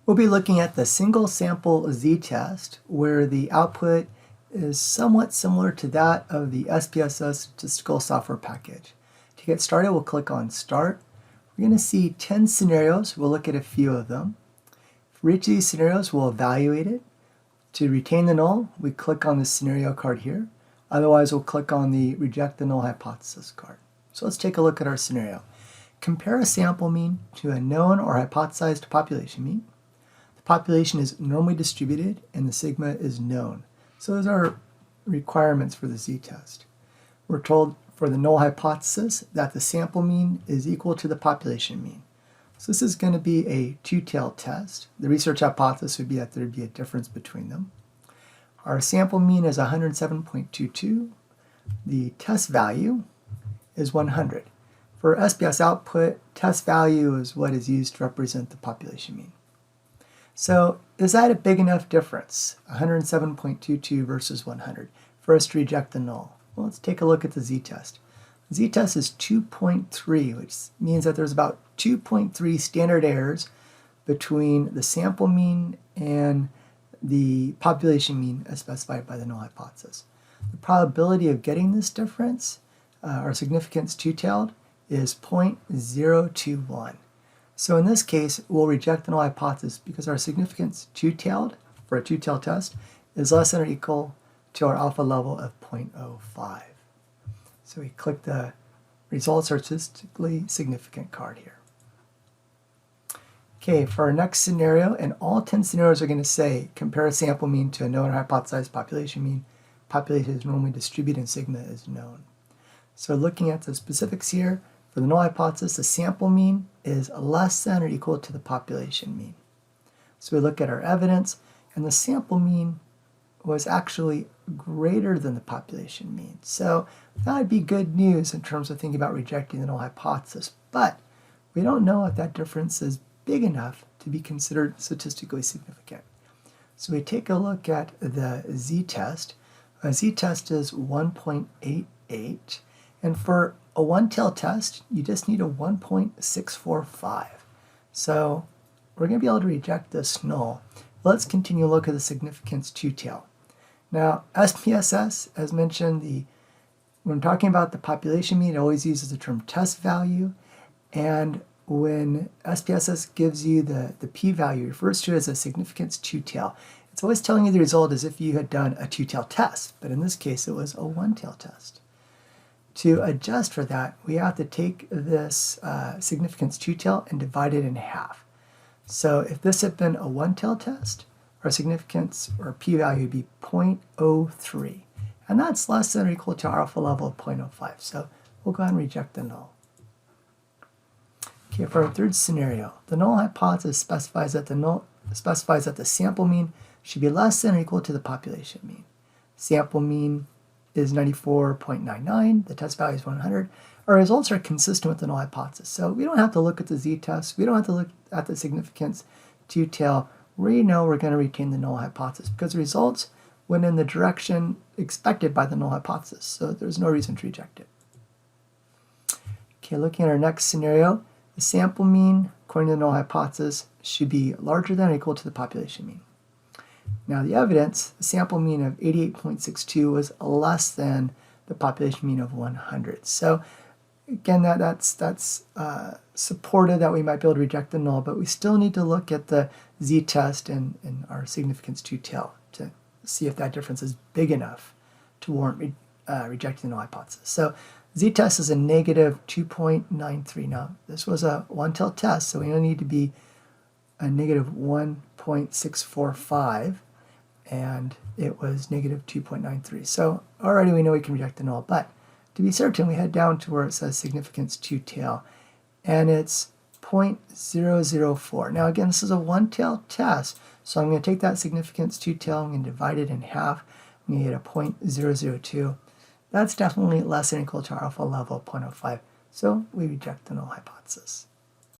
We'll be looking at the single sample z-test where the output is somewhat similar to that of the SPSS statistical software package. To get started, we'll click on Start. We're going to see 10 scenarios. We'll look at a few of them. For each of these scenarios, we'll evaluate it. To retain the null, we click on the scenario card here. Otherwise, we'll click on the Reject the Null Hypothesis card. So let's take a look at our scenario. Compare a sample mean to a known or hypothesized population mean. The population is normally distributed and the sigma is known. So those are requirements for the z-test. We're told for the null hypothesis that the sample mean is equal to the population mean. So this is going to be a two-tailed test. The research hypothesis would be that there would be a difference between them. Our sample mean is 107.22. The test value is 100. For SPS output, test value is what is used to represent the population mean. So is that a big enough difference, 107.22 versus 100, for us to reject the null? Well, let's take a look at the z-test. The z-test is 2.3, which means that there's about 2.3 standard errors between the sample mean and the population mean as specified by the null hypothesis. The probability of getting this difference, or significance two-tailed, is 0.021. So in this case, we'll reject the null hypothesis because our significance two-tailed, for a two-tailed test, is less than or equal to our alpha level of 0.05. So we click the Results Statistically Significant card here. Okay, for our next scenario, and all 10 scenarios are going to say, compare a sample mean to a known or hypothesized population mean. Population is normally distributed and sigma is known. So looking at the specifics here, for the null hypothesis, the sample mean is less than or equal to the population mean. So we look at our evidence, and the sample mean was actually greater than the population mean. So that would be good news in terms of thinking about rejecting the null hypothesis. But we don't know if that difference is big enough to be considered statistically significant. So we take a look at the z-test. A z-test is 1.88. And for a one-tailed test, you just need a 1.645. So we're going to be able to reject this null. Let's continue to look at the significance two-tail. Now, SPSS, as mentioned, when talking about the population mean, it always uses the term test value. And when SPSS gives you the p-value, refers to it as a significance two-tail. It's always telling you the result as if you had done a two-tailed test, but in this case, it was a one-tailed test. To adjust for that, we have to take this significance two-tail and divide it in half. So if this had been a one-tailed test, our significance or p-value would be 0.03. And that's less than or equal to our alpha level of 0.05. So we'll go ahead and reject the null. Okay, for our third scenario, the null hypothesis specifies that the sample mean should be less than or equal to the population mean. Sample mean is 94.99, the test value is 100. Our results are consistent with the null hypothesis. So we don't have to look at the z-test, we don't have to look at the significance two-tail. We know we're going to retain the null hypothesis because the results went in the direction expected by the null hypothesis. So there's no reason to reject it. Okay, looking at our next scenario, the sample mean, according to the null hypothesis, should be larger than or equal to the population mean. Now the evidence, the sample mean of 88.62 was less than the population mean of 100. So again, that's supported that we might be able to reject the null, but we still need to look at the z-test and our significance two-tail to see if that difference is big enough to warrant rejecting the null hypothesis. So z-test is a negative 2.93. Now this was a one-tailed test, so we only need to be a negative 1.645, and it was negative 2.93. So already we know we can reject the null, but to be certain, we head down to where it says significance two-tail, and it's 0.004. Now again, this is a one-tailed test, so I'm going to take that significance two-tail, I'm going to divide it in half, I'm going to get a 0.002. That's definitely less than or equal to our alpha level of 0.05, so we reject the null hypothesis.